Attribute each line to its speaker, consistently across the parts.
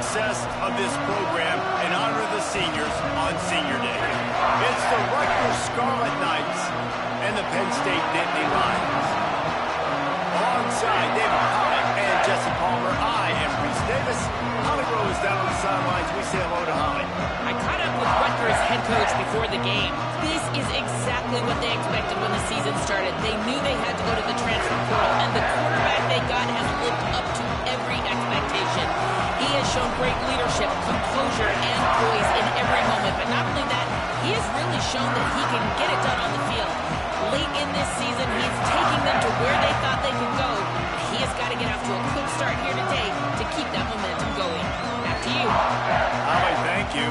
Speaker 1: success of this program and honor the seniors on Senior Day. It's the Rutgers Scarlet Knights and the Penn State Nittany Lions. Alongside David Pollock and Jesse Palmer, I am Reese Davis. Holly Rose down on the sidelines. We say hello to Holly.
Speaker 2: I caught up with Rutgers head coach before the game. This is exactly what they expected when the season started. They knew they had to go to the transfer portal, and the quarterback they got has lived up to every expectation. He has shown great leadership, composure, and poise in every moment. But not only that, he has really shown that he can get it done on the field. Late in this season, he's taking them to where they thought they could go. But he has got to get off to a quick start here today to keep that momentum going. Back to you.
Speaker 1: Holly, thank you.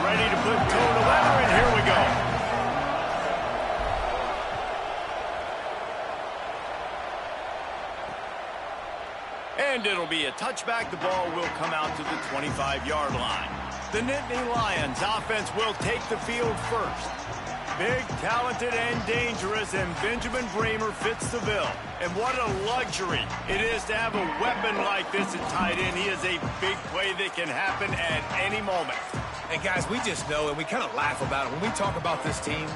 Speaker 1: ready to put toe to leather, and here we go. And it'll be a touchback. The ball will come out to the 25-yard line. The Nittany Lions offense will take the field first. Big, talented, and dangerous, and Benjamin Bramer fits the bill. And what a luxury it is to have a weapon like this at tight end. He is a big play that can happen at any moment.
Speaker 3: And guys, we just know, and we kind of laugh about it, when we talk about this team,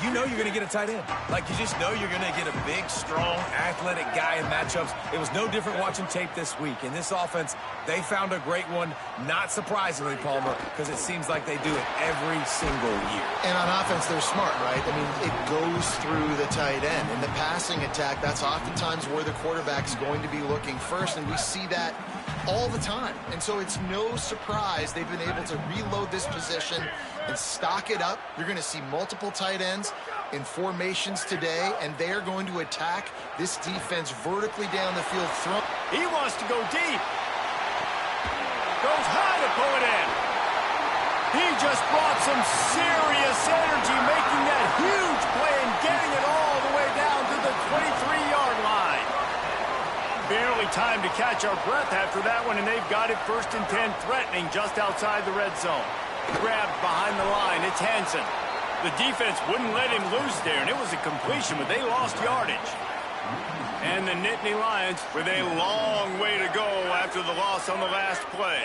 Speaker 3: you know you're going to get a tight end. Like, you just know you're going to get a big, strong, athletic guy in matchups. It was no different watching tape this week. In this offense, they found a great one, not surprisingly, Palmer, because it seems like they do it every single year.
Speaker 4: And on offense, they're smart, right? I mean, it goes through the tight end. In the passing attack, that's oftentimes where the quarterback's going to be looking first, and we see that all the time. And so it's no surprise they've been able to reload this position and stock it up. You're going to see multiple tight ends in formations today, and they are going to attack this defense vertically down the field.
Speaker 1: He wants to go deep. Goes high to pull it in. He just brought some serious energy, making that huge play and getting it all the way down to the 23-yard line. Barely time to catch our breath after that one, and they've got it 1st and 10, threatening just outside the red zone. Grabbed behind the line. It's Hansen. The defense wouldn't let him loose there, and it was a completion, but they lost yardage. And the Nittany Lions with a long way to go after the loss on the last play.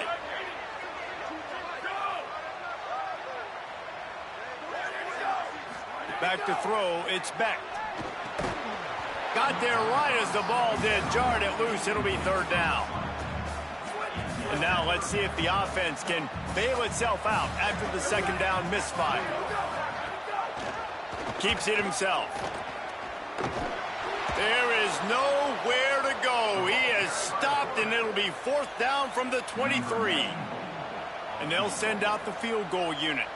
Speaker 1: Back to throw. It's Beck. Got there right as the ball did. Jarred it loose. It'll be 3rd down. And now let's see if the offense can bail itself out after the 2nd down misfire. Keeps it himself. There is nowhere to go. He has stopped, and it'll be 4th down from the 23. And they'll send out the field goal unit.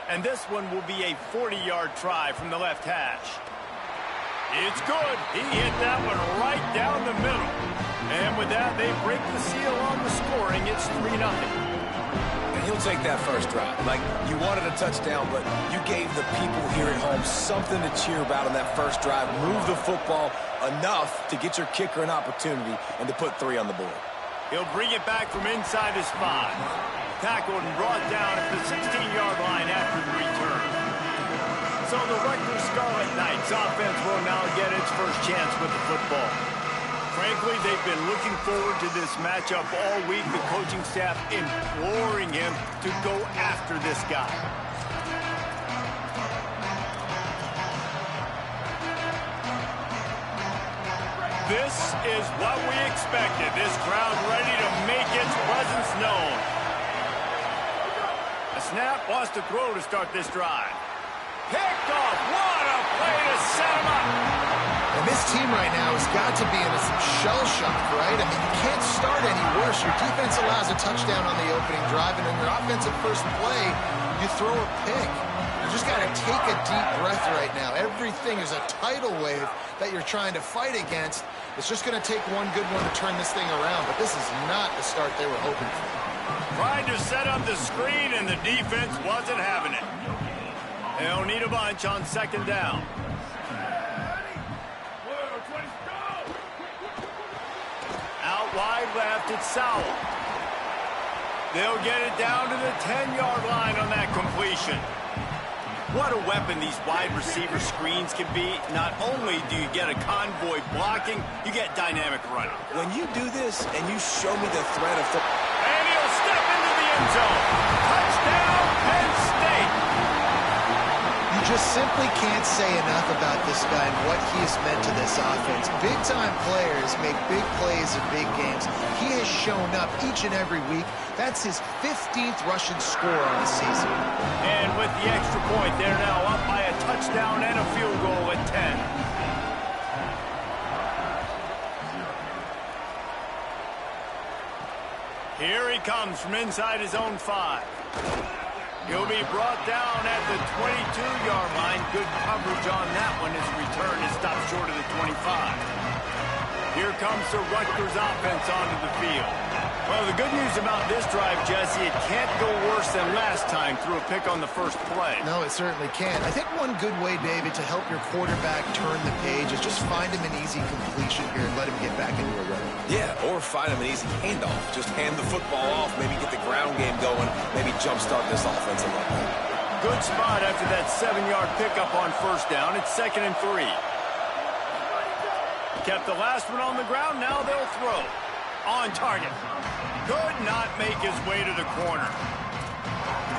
Speaker 1: And this one will be a 40-yard try from the left hash. It's good. He hit that one right down the middle. And with that, they break the seal on the scoring. It's 3-0.
Speaker 3: And he'll take that first drive. Like, you wanted a touchdown, but you gave the people here at home something to cheer about on that first drive. Move the football enough to get your kicker an opportunity and to put 3 on the board.
Speaker 1: He'll bring it back from inside his 5. Tackled and brought down at the 16-yard line after the return. So the Rutgers Scarlet Knights offense will now get its first chance with the football. Frankly, they've been looking forward to this matchup all week. The coaching staff imploring him to go after this guy. This is what we expected. This crowd ready to make its presence known. A snap, wants to throw to start this drive. Picked off. What a play to set him up.
Speaker 4: And this team right now has got to be in some shell shock, right? I mean, you can't start any worse. Your defense allows a touchdown on the opening drive, and in your offensive first play, you throw a pick. You just got to take a deep breath right now. Everything is a tidal wave that you're trying to fight against. It's just going to take one good one to turn this thing around, but this is not the start they were hoping for.
Speaker 1: Trying to set up the screen, and the defense wasn't having it. They'll need a bunch on 2nd down. Out wide left, it's Sowell. They'll get it down to the 10-yard line on that completion. What a weapon these wide receiver screens can be. Not only do you get a convoy blocking, you get dynamic running.
Speaker 3: When you do this and you show me the threat of
Speaker 1: And he'll step into the end zone. Touchdown, Penn State.
Speaker 4: You just simply can't say enough about this guy and what he has meant to this offense. Big-time players make big plays in big games. He has shown up each and every week. That's his 15th rushing score on the season.
Speaker 1: And with the extra point, they're now up by a touchdown and a field goal at 10. Here he comes from inside his own 5. He'll be brought down at the 22-yard line. Good coverage on that one. His return is stopped short of the 25. Here comes the Rutgers offense onto the field. Well, the good news about this drive, Jesse, it can't go worse than last time through a pick on the first play.
Speaker 4: No, it certainly can't. I think one good way, David, to help your quarterback turn the page is just find him an easy completion here and let him get back into a rhythm.
Speaker 3: Yeah, or find him an easy handoff. Just hand the football off, maybe get the ground game going, maybe jumpstart this offense a little bit.
Speaker 1: Good spot after that 7-yard pickup on first down. It's 2nd and 3. Kept the last one on the ground. Now they'll throw. On target. Could not make his way to the corner.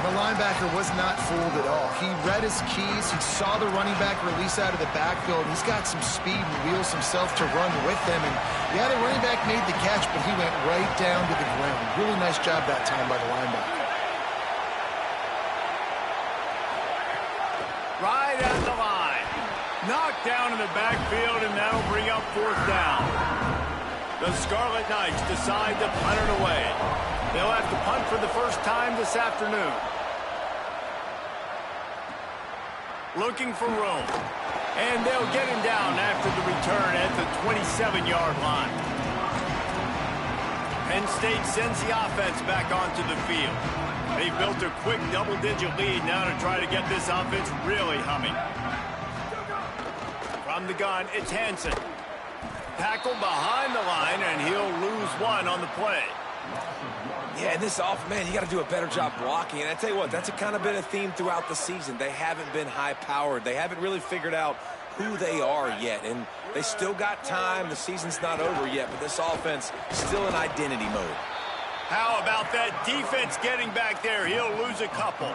Speaker 4: The linebacker was not fooled at all. He read his keys. He saw the running back release out of the backfield. He's got some speed and wheels himself to run with them. And yeah, the running back made the catch, but he went right down to the ground. Really nice job that time by the linebacker.
Speaker 1: Right at the line. Knocked down in the backfield, and that'll bring up 4th down. The Scarlet Knights decide to punt it away. They'll have to punt for the first time this afternoon. Looking for room. And they'll get him down after the return at the 27-yard line. Penn State sends the offense back onto the field. They've built a quick double-digit lead now to try to get this offense really humming. From the gun, it's Hansen. Tackled behind the line, and he'll lose one on the play.
Speaker 3: Yeah, and this off, man, you got to do a better job blocking. And I tell you what, that's kind of been a theme throughout the season. They haven't been high-powered. They haven't really figured out who they are yet. And they still got time. The season's not over yet, but this offense still in identity mode.
Speaker 1: How about that defense getting back there? He'll lose a couple.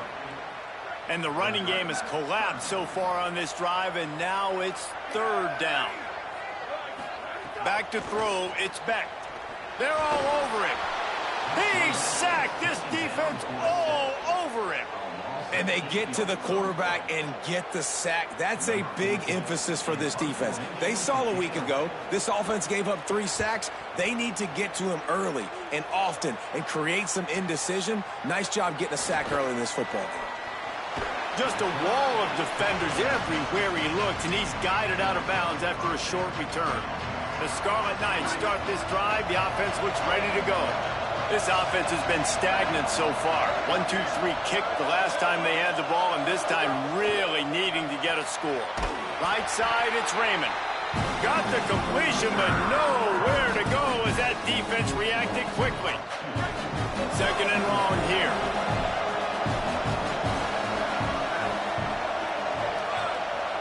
Speaker 1: And the running game has collapsed so far on this drive, and now it's 3rd down. Back to throw, it's Beck. They're all over him. He's sacked. This defense all over him.
Speaker 3: And they get to the quarterback and get the sack. That's a big emphasis for this defense. They saw a week ago, this offense gave up 3 sacks. They need to get to him early and often and create some indecision. Nice job getting a sack early in this football game.
Speaker 1: Just a wall of defenders everywhere he looks, and he's guided out of bounds after a short return. The Scarlet Knights start this drive. The offense looks ready to go. This offense has been stagnant so far. 1-2-3 kick the last time they had the ball, and this time really needing to get a score. Right side, it's Raymond. Got the completion, but nowhere to go as that defense reacted quickly. 2nd and long here.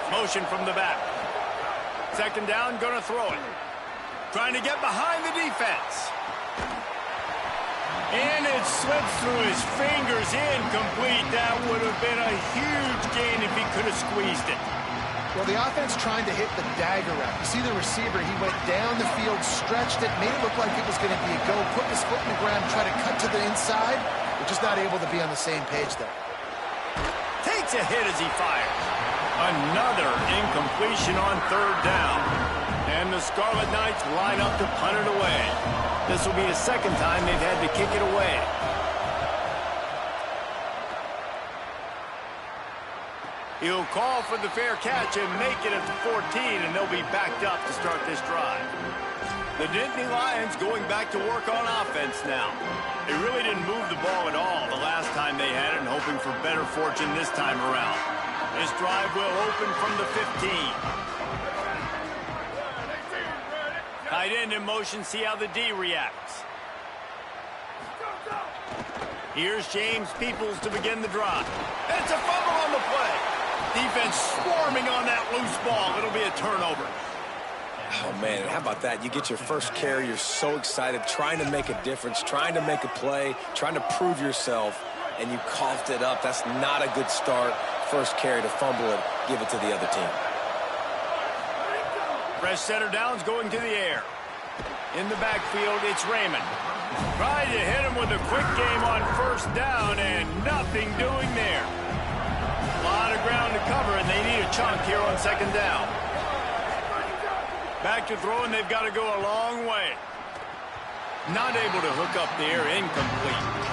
Speaker 1: Motion from the back. 2nd down, gonna throw it. Trying to get behind the defense. And it slips through his fingers, incomplete. That would have been a huge gain if he could have squeezed it.
Speaker 4: Well, the offense trying to hit the dagger route. You see the receiver, he went down the field, stretched it, made it look like it was going to be a go, put his foot in the ground, try to cut to the inside. We're just not able to be on the same page there.
Speaker 1: Takes a hit as he fires. Another incompletion on 3rd down. And the Scarlet Knights line up to punt it away. This will be the 2nd time they've had to kick it away. He'll call for the fair catch and make it at the 14, and they'll be backed up to start this drive. The Nittany Lions going back to work on offense now. They really didn't move the ball at all the last time they had it, and hoping for better fortune this time around. This drive will open from the 15. Tight end in motion, see how the D reacts. Here's James Peoples to begin the drive. And it's a fumble on the play. Defense swarming on that loose ball. It'll be a turnover.
Speaker 3: Oh, man, how about that? You get your first carry, you're so excited, trying to make a difference, trying to make a play, trying to prove yourself, and you coughed it up. That's not a good start. First carry to fumble it, give it to the other team.
Speaker 1: Fresh center downs going to the air. In the backfield, it's Raymond. Tried to hit him with a quick game on 1st down, and nothing doing there. A lot of ground to cover, and they need a chunk here on 2nd down. Back to throw, and they've got to go a long way. Not able to hook up there, incomplete.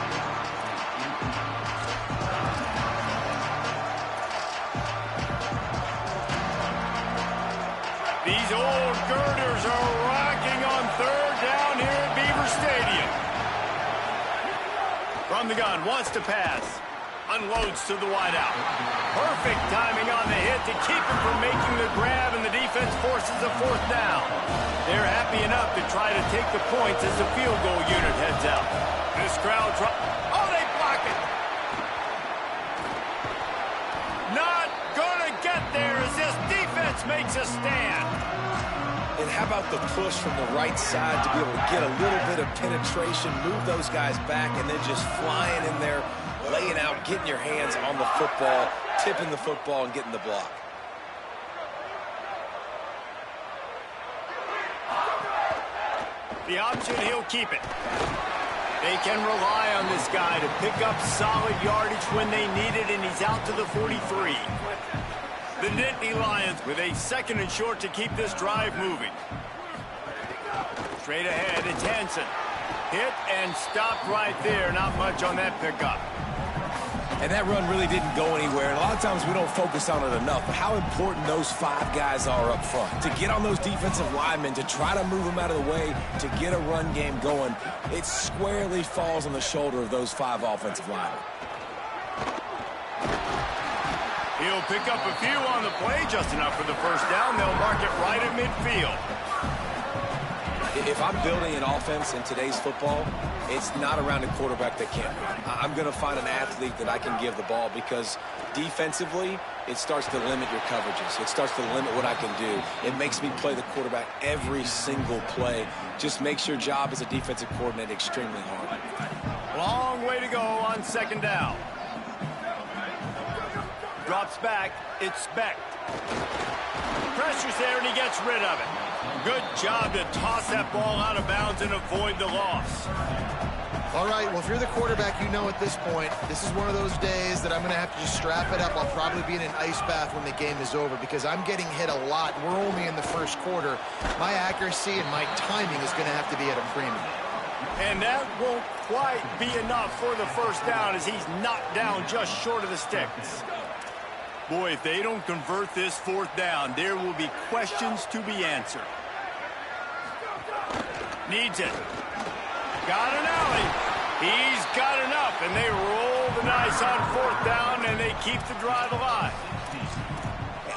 Speaker 1: These old girders are rocking on 3rd down here at Beaver Stadium. From the gun, wants to pass. Unloads to the wideout. Perfect timing on the hit to keep him from making the grab, and the defense forces a 4th down. They're happy enough to try to take the points as the field goal unit heads out. This crowd oh, they block it! Not gonna get there as this defense makes a stand.
Speaker 3: And how about the push from the right side to be able to get a little bit of penetration, move those guys back, and then just flying in there, laying out, getting your hands on the football, tipping the football, and getting the block.
Speaker 1: The option, he'll keep it. They can rely on this guy to pick up solid yardage when they need it, and he's out to the 43. The Nittany Lions with a 2nd and short to keep this drive moving. Straight ahead, it's Hansen. Hit and stopped right there. Not much on that pickup.
Speaker 3: And that run really didn't go anywhere. And a lot of times we don't focus on it enough, but how important those 5 guys are up front. To get on those defensive linemen, to try to move them out of the way, to get a run game going, it squarely falls on the shoulder of those 5 offensive linemen.
Speaker 1: He'll pick up a few on the play, just enough for the 1st down. They'll mark it right at midfield.
Speaker 3: If I'm building an offense in today's football, it's not around a quarterback that can't run. I'm going to find an athlete that I can give the ball, because defensively, it starts to limit your coverages. It starts to limit what I can do. It makes me play the quarterback every single play. Just makes your job as a defensive coordinator extremely hard.
Speaker 1: Long way to go on 2nd down. Drops back. It's Specht. Pressure's there, and he gets rid of it. Good job to toss that ball out of bounds and avoid the loss.
Speaker 4: All right, well, if you're the quarterback, you know at this point, this is one of those days that I'm going to have to just strap it up. I'll probably be in an ice bath when the game is over, because I'm getting hit a lot. We're only in the 1st quarter. My accuracy and my timing is going to have to be at a premium.
Speaker 1: And that won't quite be enough for the 1st down, as he's knocked down just short of the sticks. Boy, if they don't convert this 4th down, there will be questions to be answered. Needs it. Got an alley. He's got enough, and they roll the dice on 4th down, and they keep the drive alive.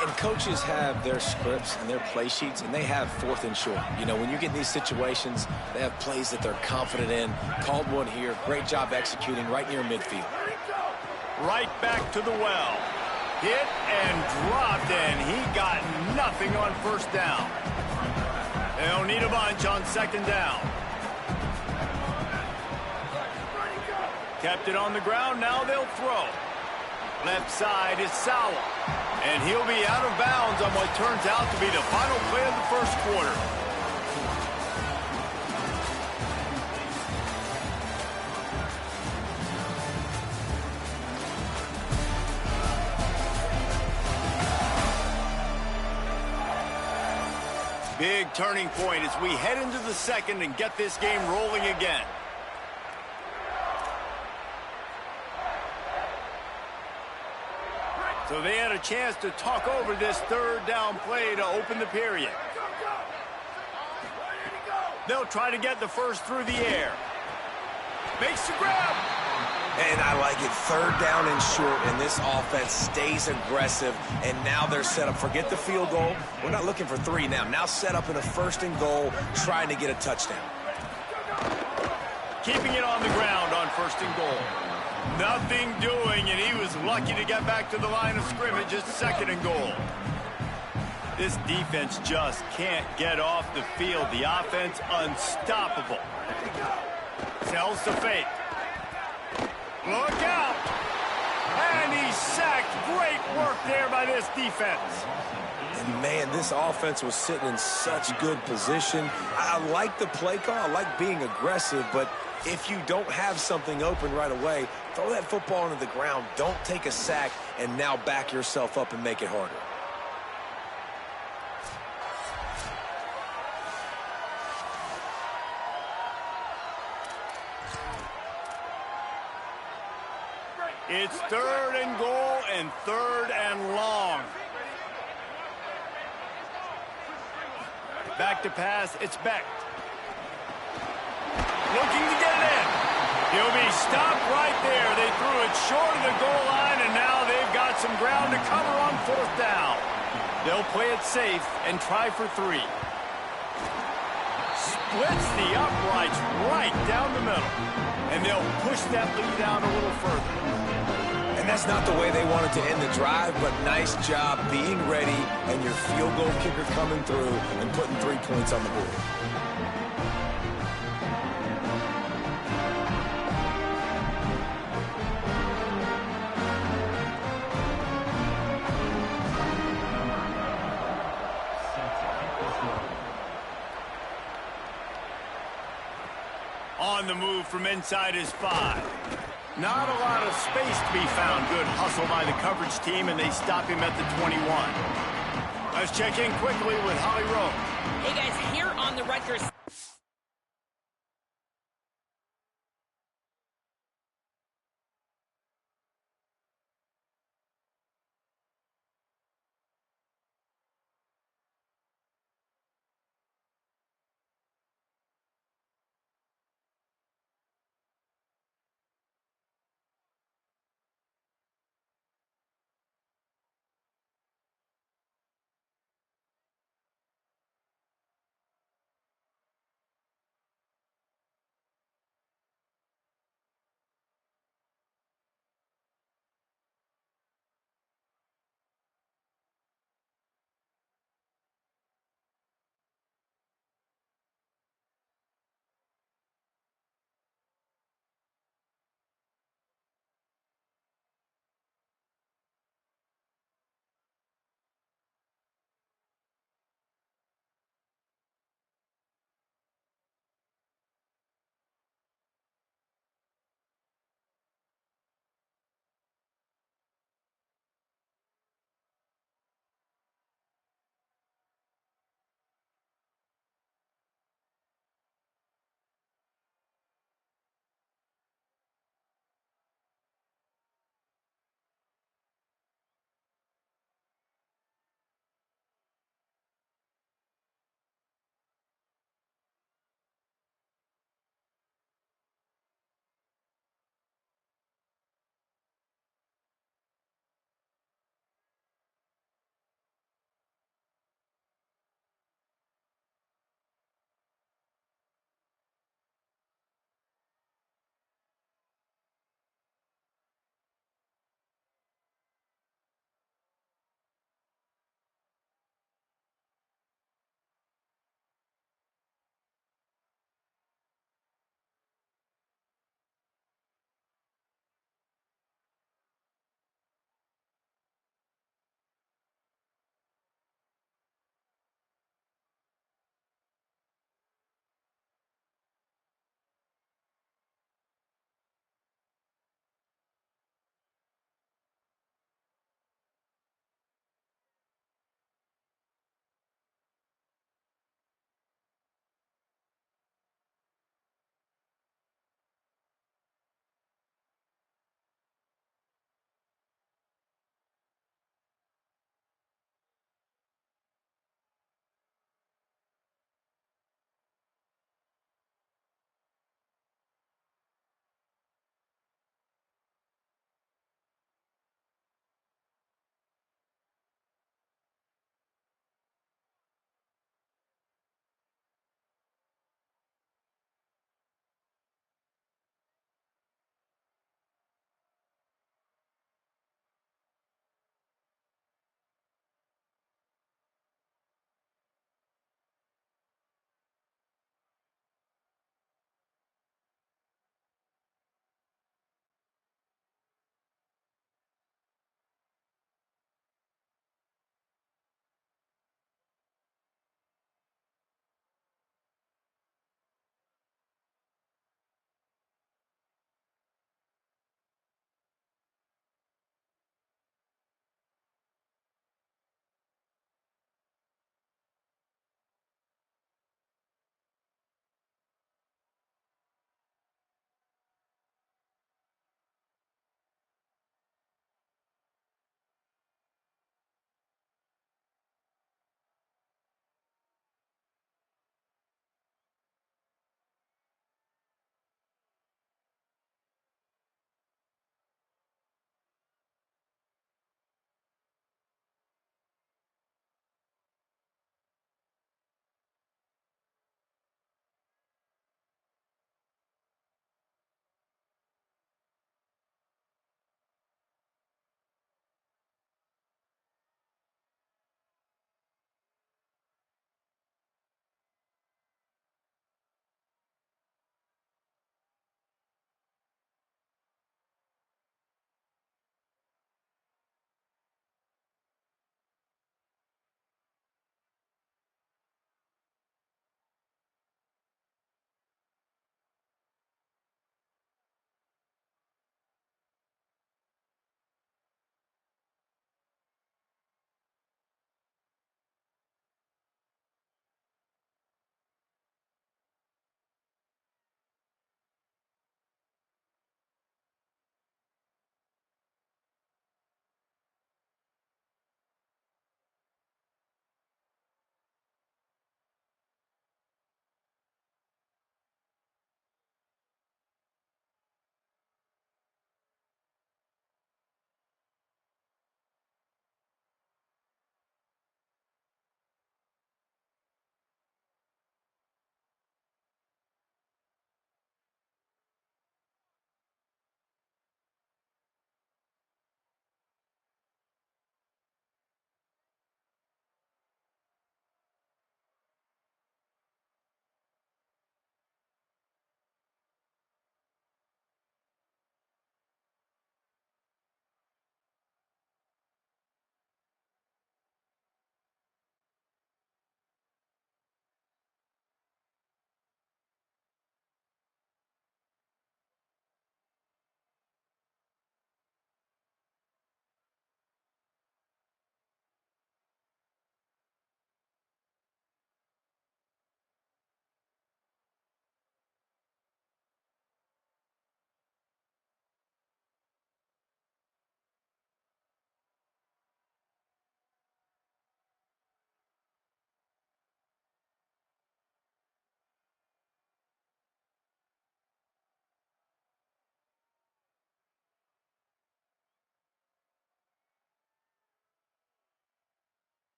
Speaker 3: And coaches have their scripts and their play sheets, and they have 4th and short. You know, when you get in these situations, they have plays that they're confident in. Called one here. Great job executing right near midfield.
Speaker 1: Right back to the well. Hit and dropped, and he got nothing on 1st down. They'll need a bunch on 2nd down. Kept it on the ground, now they'll throw. Left side is Sowell. And he'll be out of bounds on what turns out to be the final play of the 1st quarter. Big turning point as we head into the 2nd and get this game rolling again. So they had a chance to talk over this 3rd down play to open the period. They'll try to get the 1st through the air. Makes the grab.
Speaker 3: And I like it. 3rd down and short, and this offense stays aggressive, and now they're set up. Forget the field goal. We're not looking for 3 now. Now set up in a 1st and goal, trying to get a touchdown.
Speaker 1: Keeping it on the ground on 1st and goal. Nothing doing, and he was lucky to get back to the line of scrimmage at 2nd and goal. This defense just can't get off the field. The offense unstoppable. Sells to fake. Look out! And he's sacked. Great work there by this defense.
Speaker 3: And man, this offense was sitting in such good position. I like the play call. I like being aggressive, but if you don't have something open right away, throw that football into the ground. Don't take a sack and now back yourself up and make it harder.
Speaker 1: It's 3rd and goal and 3rd and long. Back to pass, it's Specht. Looking to get it in. He'll be stopped right 4th down. They'll play it safe and try for 3. Splits the uprights right down the middle. And they'll push that lead out a little further.
Speaker 3: And that's not the way they wanted to end the drive, but nice job being ready and your field goal kicker coming through and putting 3 points on the board.
Speaker 1: On the move from inside his 5. Not a lot of space to be found. Good hustle by the coverage team, and they stop him at the 21. Let's check in quickly with Holly Rowe.
Speaker 2: Hey, guys, here on the Rutgers.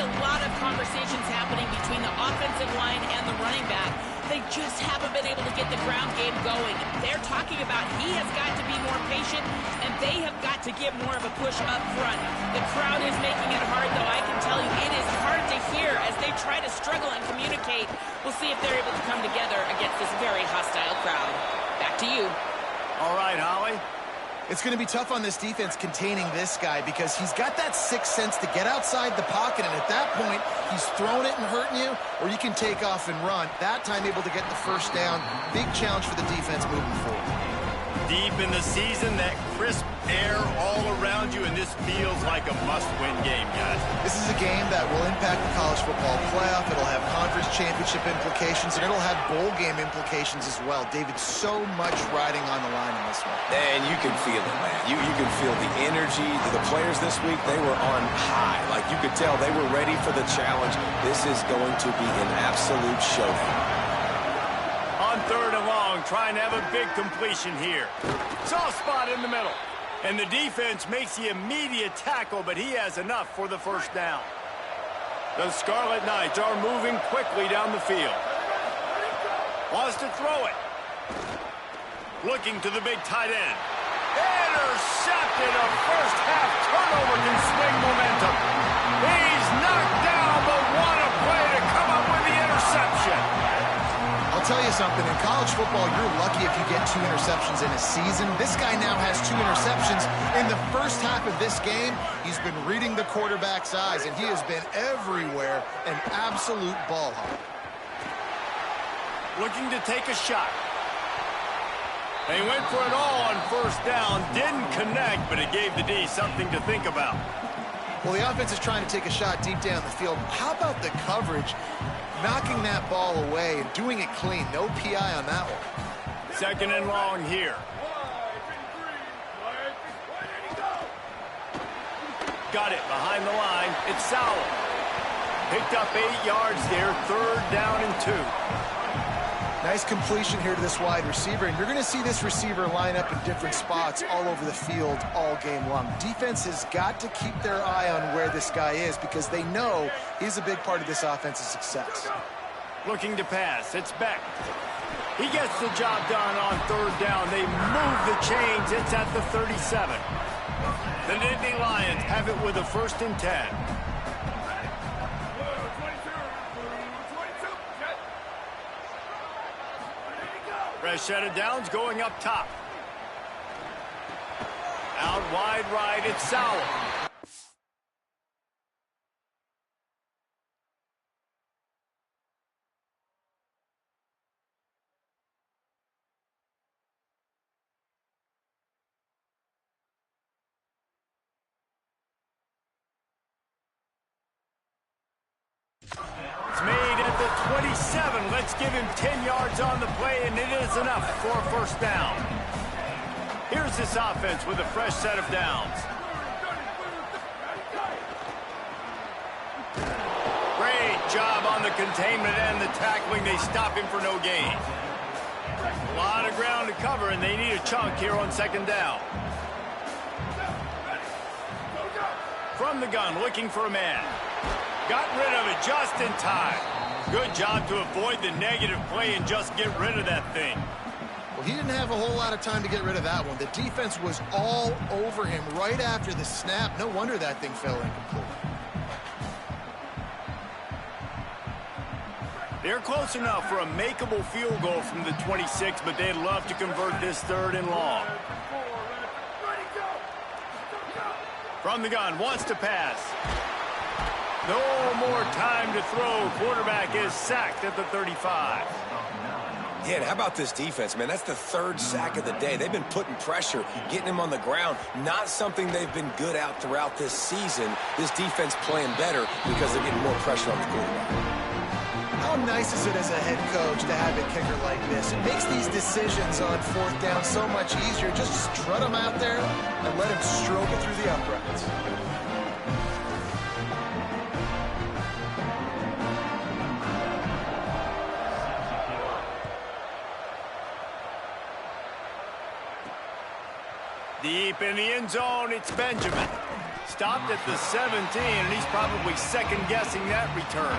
Speaker 2: a lot of conversations happening between the offensive line and the running back. They just haven't been able to get the ground game going. They're talking about he has got to be more patient, and they have got to get more of a push up front. The crowd is making it hard, though. I can tell you it is hard to hear as they try to struggle and communicate. We'll see if they're able to come together against this very hostile crowd. Back to you.
Speaker 1: All right, Holly.
Speaker 4: It's going to be tough on this defense containing this guy because he's got that sixth sense to get outside the pocket, and at that point, he's throwing it and hurting you, or you can take off and run. That time able to get the first down. Big challenge for the defense moving forward.
Speaker 1: Deep in the season, that crisp air all around you, and this feels like a must-win game, guys.
Speaker 4: This is a game that will impact the college football playoff. It'll have conference championship implications, and it'll have bowl game implications as well. David, so much riding on the line in this one.
Speaker 3: And you can feel it, man. You can feel the energy. The players this week, they were on high. Like, you could tell they were ready for the challenge. This is going to be an absolute showdown.
Speaker 1: On 3rd and long, trying to have a big completion here. Soft spot in the middle. And the defense makes the immediate tackle, but he has enough for the first down. The Scarlet Knights are moving quickly down the field. Wants to throw it. Looking to the big tight end. Intercepted. A first half turnover can swing momentum. He's knocked down, but what a play to come up with the interception.
Speaker 4: I'll tell you something, in college football, you're lucky if you get 2 interceptions in a season. This guy now has 2 interceptions. In the first half of this game, he's been reading the quarterback's eyes, and he has been everywhere, an absolute ball hawk.
Speaker 1: Looking to take a shot. They went for it all on first down, didn't connect, but it gave the D something to think about.
Speaker 4: Well, the offense is trying to take a shot deep down the field. How about the coverage? Knocking that ball away and doing it clean. No PI on that one.
Speaker 1: 2nd and long here. Got it behind the line. It's Sowell. Picked up 8 yards there. 3rd down and 2.
Speaker 4: Nice completion here to this wide receiver, and you're going to see this receiver line up in different spots all over the field all game long. Defense has got to keep their eye on where this guy is because they know he's a big part of this offense's success.
Speaker 1: Looking to pass. It's Beck. He gets the job done on 3rd down. They move the chains. It's at the 37. The Nittany Lions have it with a 1st and 10. Fresh set of downs going up top. Out wide right, it's Sowell. It's made at the 27. Let's give him 10 yards on the play, and it is enough for a 1st down. Here's this offense with a fresh set of downs. Great job on the containment and the tackling. They stop him for no gain. A lot of ground to cover, and they need a chunk here on 2nd down. From the gun, looking for a man. Got rid of it just in time. Good job to avoid the negative play and just get rid of that thing.
Speaker 4: Well, he didn't have a whole lot of time to get rid of that one. The defense was all over him right after the snap. No wonder that thing fell incomplete.
Speaker 1: They're close enough for a makeable field goal from the 26, but they'd love to convert this 3rd and long. From the gun, wants to pass. No more time to throw. Quarterback is sacked at the 35.
Speaker 3: Yeah, and how about this defense, man? That's the 3rd sack of the day. They've been putting pressure, getting him on the ground. Not something they've been good at throughout this season. This defense playing better because they're getting more pressure on the quarterback.
Speaker 4: How nice is it as a head coach to have a kicker like this? It makes these decisions on 4th down so much easier. Just strut him out there and let him stroke it through the uprights.
Speaker 1: Deep in the end zone, it's Benjamin. Stopped at the 17, and he's probably second-guessing that return.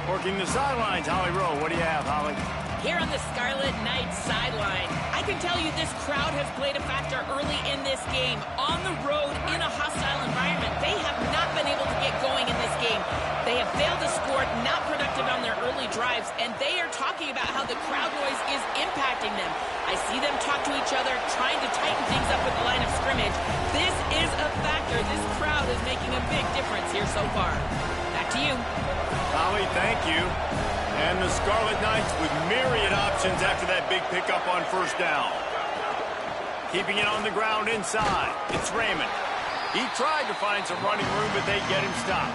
Speaker 1: Working the sidelines, Holly Rowe. What do you have, Holly?
Speaker 2: Here on the Scarlet Knights sideline, I can tell you this crowd has played a factor early in this game. On the road, in a hostile environment, they have not been able to get going in this game. They have failed to score, not productive on their early drives, and they are talking about how the crowd noise is impacting them. I see them talk to each other, trying to tighten things up with the line of scrimmage. This is a factor. This crowd is making a big difference here so far. Back to you.
Speaker 1: Holly, thank you. And the Scarlet Knights with myriad options after that big pickup on first down. Keeping it on the ground inside. It's Raymond. He tried to find some running room, but they get him stopped.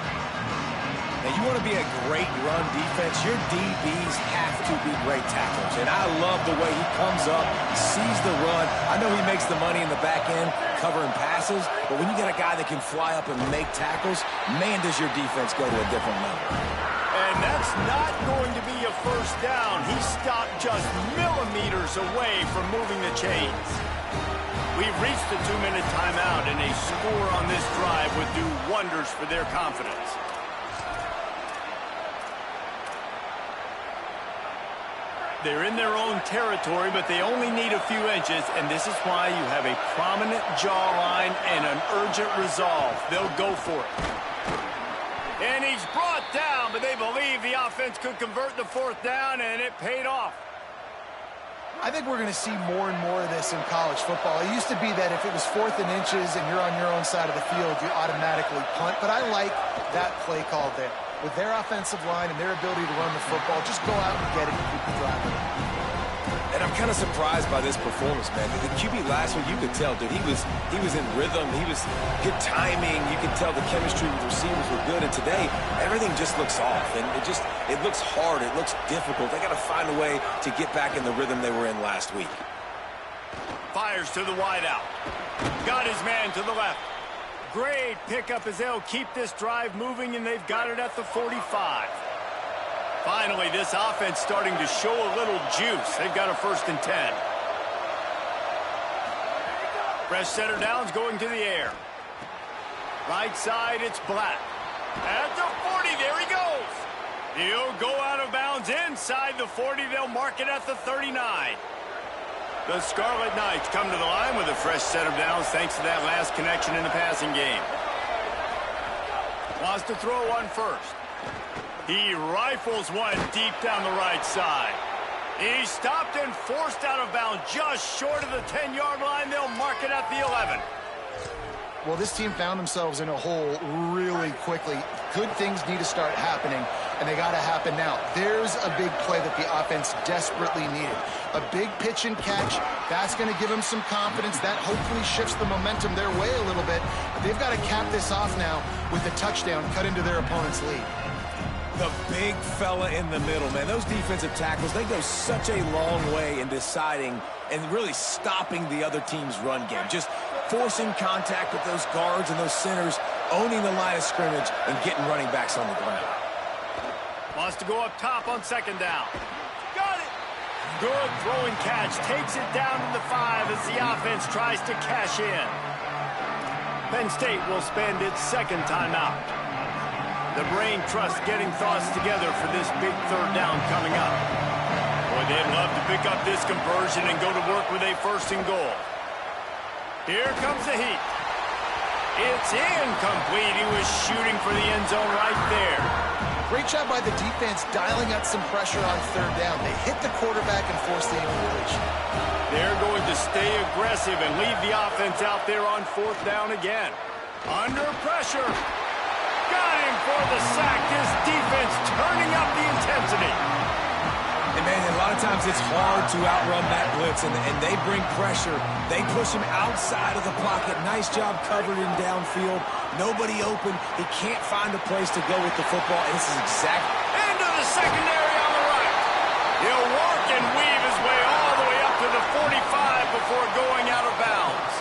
Speaker 3: Now, you want to be a great run defense, your DBs have to be great tacklers. And I love the way he comes up, sees the run. I know he makes the money in the back end covering passes, but when you get a guy that can fly up and make tackles, man, does your defense go to a different level.
Speaker 1: And that's not going to be a first down. He stopped just millimeters away from moving the chains. We've reached the 2-minute timeout, and a score on this drive would do wonders for their confidence. They're in their own territory, but they only need a few inches, and this is why you have a prominent jawline and an urgent resolve. They'll go for it. And he's brought down, but they believe the offense could convert the fourth down, and it paid off.
Speaker 5: I think we're going to see more and more of this in college football. It used to be that if it was 4th and inches and you're on your own side of the field, you automatically punt. But I like that play call there. With their offensive line and their ability to run the football, just go out and get it and keep the drive going.
Speaker 3: And I'm kind of surprised by this performance, man. The QB last week, you could tell, dude, he was in rhythm. He was good timing. You could tell the chemistry with the receivers were good. And today, everything just looks off. And it looks hard. It looks difficult. They got to find a way to get back in the rhythm they were in last week.
Speaker 1: Fires to the wideout. Got his man to the left. Great pickup as they'll keep this drive moving, and they've got it at the 45. Finally, this offense starting to show a little juice. They've got a 1st and 10. Fresh center downs going to the air. Right side, it's Black. At the 40, there he goes. He'll go out of bounds inside the 40. They'll mark it at the 39. The Scarlet Knights come to the line with a fresh set of downs thanks to that last connection in the passing game. Wants to throw one first. He rifles one deep down the right side. He stopped and forced out of bounds just short of the 10-yard line. They'll mark it at the 11.
Speaker 5: Well, this team found themselves in a hole really quickly. Good things need to start happening, and they got to happen now. There's a big play that the offense desperately needed. A big pitch and catch. That's going to give them some confidence. That hopefully shifts the momentum their way a little bit. But they've got to cap this off now with a touchdown cut into their opponent's lead.
Speaker 3: The big fella in the middle, man. Those defensive tackles, they go such a long way in deciding and really stopping the other team's run game. Just forcing contact with those guards and those centers, owning the line of scrimmage, and getting running backs on the ground.
Speaker 1: Wants to go up top on 2nd down. Got it! Good throwing catch. Takes it down to the 5 as the offense tries to cash in. Penn State will spend its 2nd timeout. The brain trust getting thoughts together for this big 3rd down coming up. Boy, they'd love to pick up this conversion and go to work with a 1st and goal. Here comes the heat. It's incomplete. He was shooting for the end zone right there.
Speaker 5: Great job by the defense dialing out some pressure on 3rd down. They hit the quarterback and forced the incompletion.
Speaker 1: They're going to stay aggressive and leave the offense out there on 4th down again. Under pressure. Got him for the sack. This defense turning up the intensity.
Speaker 3: And, man, a lot of times it's hard to outrun that blitz, and they bring pressure. They push him outside of the pocket. Nice job covered in downfield. Nobody open. He can't find a place to go with the football, and this is exactly...
Speaker 1: Into the secondary on the right. He'll work and weave his way all the way up to the 45 before going out of bounds.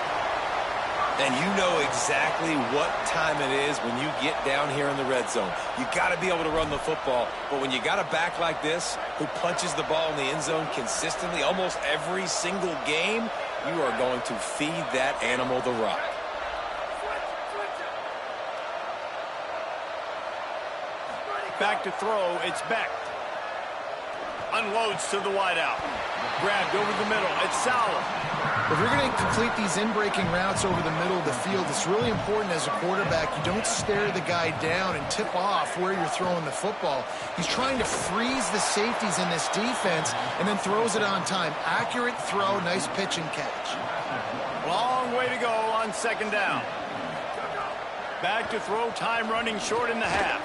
Speaker 3: And you know exactly what time it is when you get down here in the red zone. You got to be able to run the football. But when you got a back like this who punches the ball in the end zone consistently almost every single game, you are going to feed that animal the rock.
Speaker 1: Back to throw, it's Beck. Unloads to the wideout. Grabbed over the middle, it's Sauer.
Speaker 5: If you're going to complete these in-breaking routes over the middle of the field, it's really important as a quarterback you don't stare the guy down and tip off where you're throwing the football. He's trying to freeze the safeties in this defense and then throws it on time. Accurate throw, nice pitch and catch.
Speaker 1: Long way to go on second down. Back to throw, time running short in the half.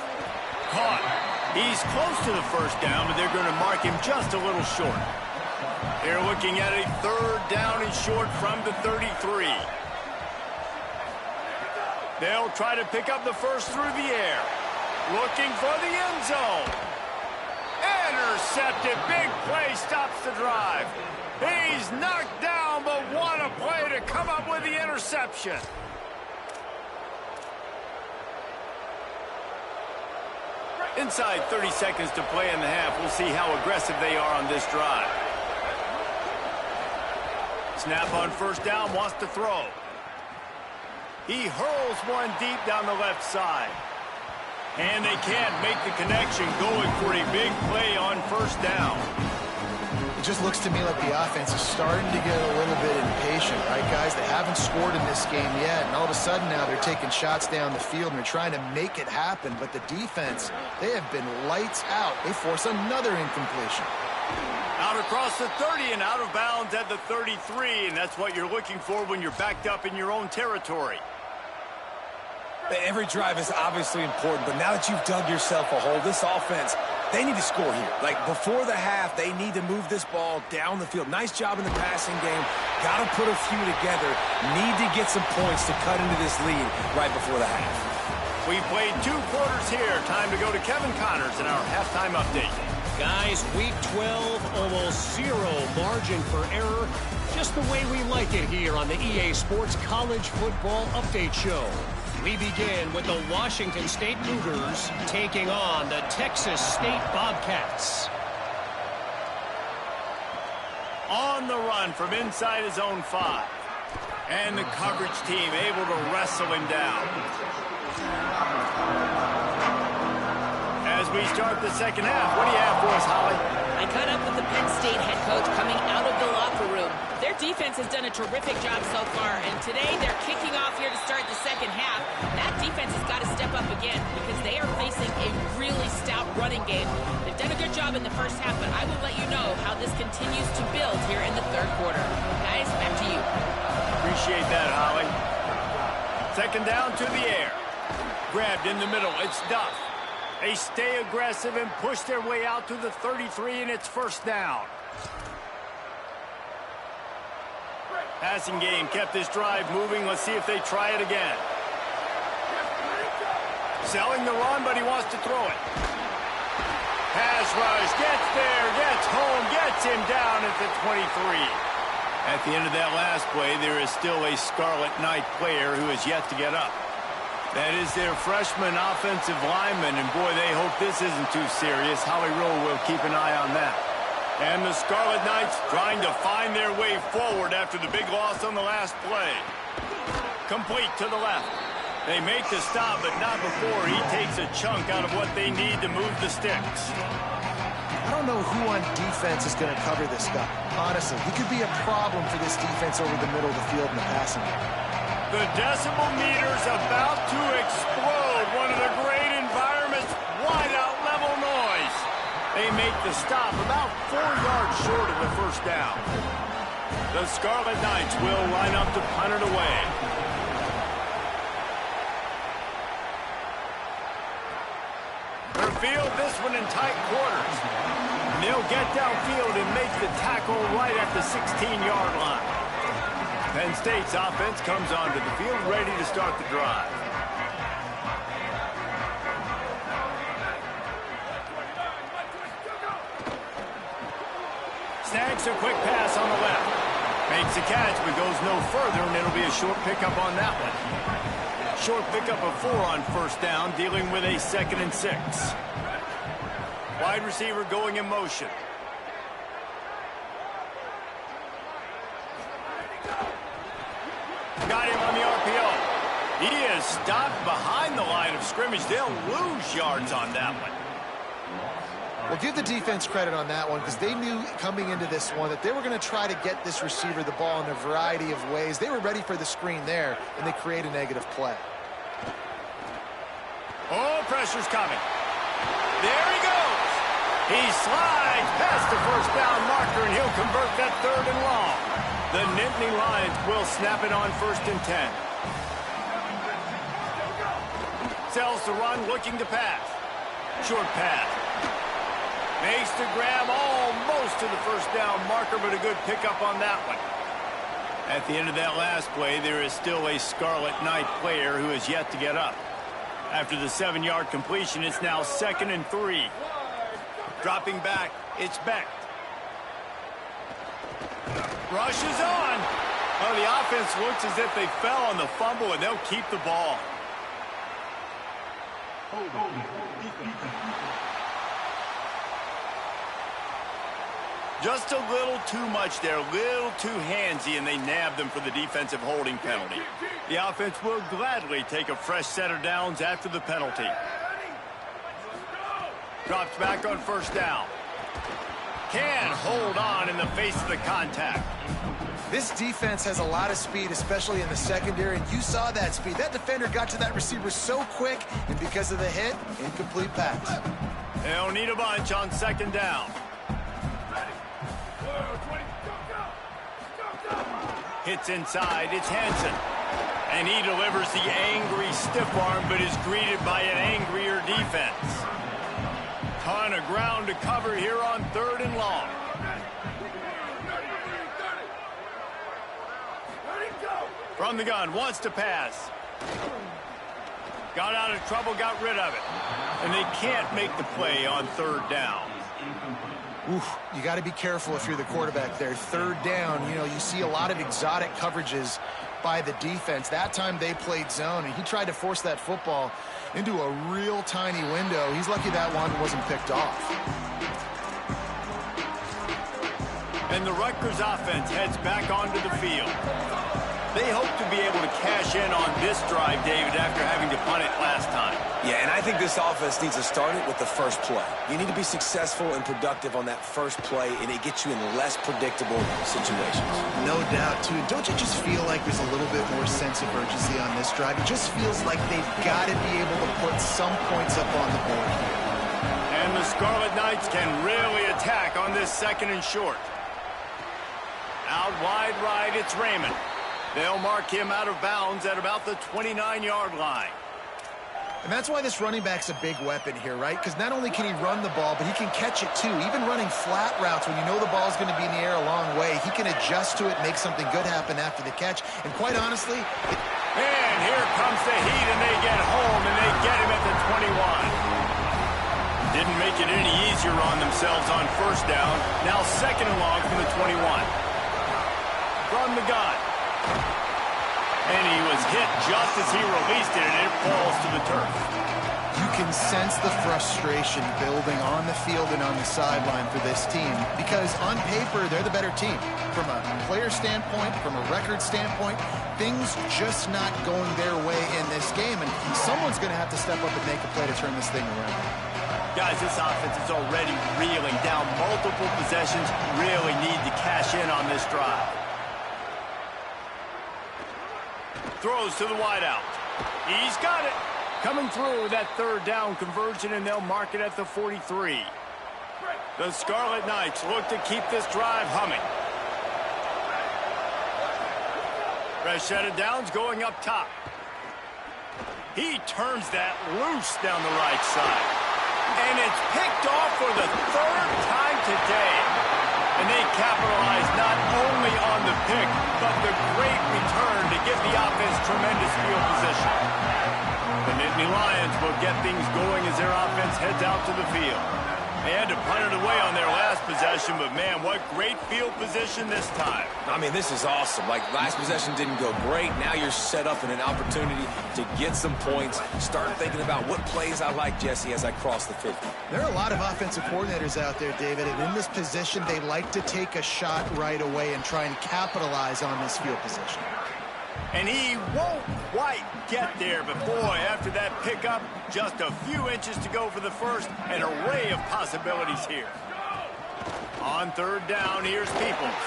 Speaker 1: Caught. He's close to the first down, but they're going to mark him just a little short. They're looking at a third down and short from the 33. They'll try to pick up the first through the air. Looking for the end zone. Intercepted. Big play stops the drive. He's knocked down, but what a play to come up with the interception. Inside 30 seconds to play in the half. We'll see how aggressive they are on this drive. Snap on first down, wants to throw. He hurls one deep down the left side. And they can't make the connection, going for a big play on first down.
Speaker 5: It just looks to me like the offense is starting to get a little bit impatient, right, guys? They haven't scored in this game yet, and all of a sudden now they're taking shots down the field and they're trying to make it happen. But the defense, they have been lights out. They force another incompletion.
Speaker 1: Out across the 30 and out of bounds at the 33, and that's what you're looking for when you're backed up in your own territory.
Speaker 3: Every drive is obviously important, but now that you've dug yourself a hole, this offense, they need to score here. Like, before the half, they need to move this ball down the field. Nice job in the passing game. Got to put a few together. Need to get some points to cut into this lead right before the half.
Speaker 1: We played 2 quarters here. Time to go to Kevin Connors in our halftime update.
Speaker 6: Guys, week 12, almost zero margin for error. Just the way we like it here on the EA Sports College Football Update Show. We begin with the Washington State Cougars taking on the Texas State Bobcats.
Speaker 1: On the run from inside his own 5. And the coverage team able to wrestle him down. As we start the second half, what do you have for us, Holly?
Speaker 2: I caught up with the Penn State head coach coming out of the locker room. Their defense has done a terrific job so far, and today they're kicking off here to start the second half. That defense has got to step up again because they are facing a really stout running game. They've done a good job in the first half, but I will let you know how this continues to build here in the third quarter. Guys, back to you.
Speaker 1: Appreciate that, Holly. Second down to the air. Grabbed in the middle. It's Duff. They stay aggressive and push their way out to the 33, and it's first down. Passing game kept this drive moving. Let's see if they try it again. Selling the run, but he wants to throw it. Pass rush, gets there, gets home, gets him down at the 23. At the end of that last play, there is still a Scarlet Knight player who has yet to get up. That is their freshman offensive lineman, and boy, they hope this isn't too serious. Holly Rowe will keep an eye on that. And the Scarlet Knights trying to find their way forward after the big loss on the last play. Complete to the left. They make the stop, but not before he takes a chunk out of what they need to move the sticks.
Speaker 5: I don't know who on defense is going to cover this guy. Honestly, he could be a problem for this defense over the middle of the field in the passing game.
Speaker 1: The decibel meter's about to explode. One of the great environments, wide out level noise. They make the stop about 4 yards short of the first down. The Scarlet Knights will line up to punt it away. They'll field this one in tight quarters. And they'll get downfield and make the tackle right at the 16-yard line. Penn State's offense comes onto the field ready to start the drive. Snags a quick pass on the left. Makes a catch but goes no further, and it'll be a short pickup on that one. Short pickup of 4 on first down, dealing with a 2nd and 6. Wide receiver going in motion. Got him on the RPO. He is stopped behind the line of scrimmage. They'll lose yards on that one.
Speaker 5: Well, give the defense credit on that one because they knew coming into this one that they were going to try to get this receiver the ball in a variety of ways. They were ready for the screen there, and they create a negative play.
Speaker 1: Oh, pressure's coming. There he goes. He slides past the first down marker, and he'll convert that 3rd and long. The Nittany Lions will snap it on 1st and 10. Sells the run, looking to pass. Short pass. Makes the grab almost to the first down marker, but a good pickup on that one. At the end of that last play, there is still a Scarlet Knight player who is yet to get up. After the 7-yard completion, it's now 2nd and 3. Dropping back, it's Beck. Rushes on. Oh, the offense looks as if they fell on the fumble, and they'll keep the ball. Just a little too much there, a little too handsy, and they nabbed them for the defensive holding penalty. The offense will gladly take a fresh set of downs after the penalty. Drops back on 1st down. Can't hold on in the face of the contact.
Speaker 5: This defense has a lot of speed, especially in the secondary, and you saw that speed. That defender got to that receiver so quick, and because of the hit, incomplete pass.
Speaker 1: They'll need a bunch on 2nd down. Hits inside, it's Hansen. And he delivers the angry stiff arm, but is greeted by an angrier defense. Ton of ground to cover here on 3rd and long. From the gun, wants to pass. Got out of trouble, got rid of it. And they can't make the play on 3rd down.
Speaker 5: Oof, you got to be careful if you're the quarterback there. 3rd down, you know, you see a lot of exotic coverages by the defense. That time they played zone, and he tried to force that football into a real tiny window. He's lucky that one wasn't picked off.
Speaker 1: And the Rutgers offense heads back onto the field. They hope to be able to cash in on this drive, David, after having to punt it last time.
Speaker 3: Yeah, and I think this offense needs to start it with the first play. You need to be successful and productive on that first play, and it gets you in less predictable situations.
Speaker 4: No doubt, too. Don't you just feel like there's a little bit more sense of urgency on this drive? It just feels like they've got to be able to put some points up on the board here.
Speaker 1: And the Scarlet Knights can really attack on this 2nd and short. Out wide right, it's Raymond. They'll mark him out of bounds at about the 29-yard line.
Speaker 5: And that's why this running back's a big weapon here, right? Because not only can he run the ball, but he can catch it too. Even running flat routes when you know the ball's going to be in the air a long way, he can adjust to it, make something good happen after the catch. And quite honestly...
Speaker 1: And here comes the heat, and they get home, and they get him at the 21. Didn't make it any easier on themselves on 1st down. Now 2nd and long from the 21. From the gun. And he was hit just as he released it, and it falls to the turf.
Speaker 5: You can sense the frustration building on the field and on the sideline for this team because on paper, they're the better team. From a player standpoint, from a record standpoint, things just not going their way in this game, and someone's going to have to step up and make a play to turn this thing around.
Speaker 1: Guys, this offense is already reeling down multiple possessions, really need to cash in on this drive. Throws to the wideout. He's got it. Coming through with that 3rd down conversion, and they'll mark it at the 43. The Scarlet Knights look to keep this drive humming. Fresh set of downs going up top. He turns that loose down the right side. And it's picked off for the 3rd time today. And they capitalize not only on the pick, but the great return to give the offense tremendous field position. The Nittany Lions will get things going as their offense heads out to the field. They had to punt it away on their last possession, but man, what great field position this time.
Speaker 3: I mean, this is awesome. Like, last possession didn't go great. Now you're set up in an opportunity to get some points. Start thinking about what plays I like, Jesse, as I cross the 50.
Speaker 5: There are a lot of offensive coordinators out there, David, and in this position, they like to take a shot right away and try and capitalize on this field position.
Speaker 1: And he won't quite get there, but boy, after that pickup, just a few inches to go for the first. An array of possibilities here. On third down, here's Peoples.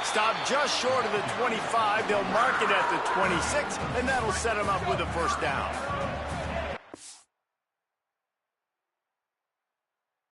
Speaker 1: Stop just short of the 25. They'll mark it at the 26, and that'll set him up with a first down.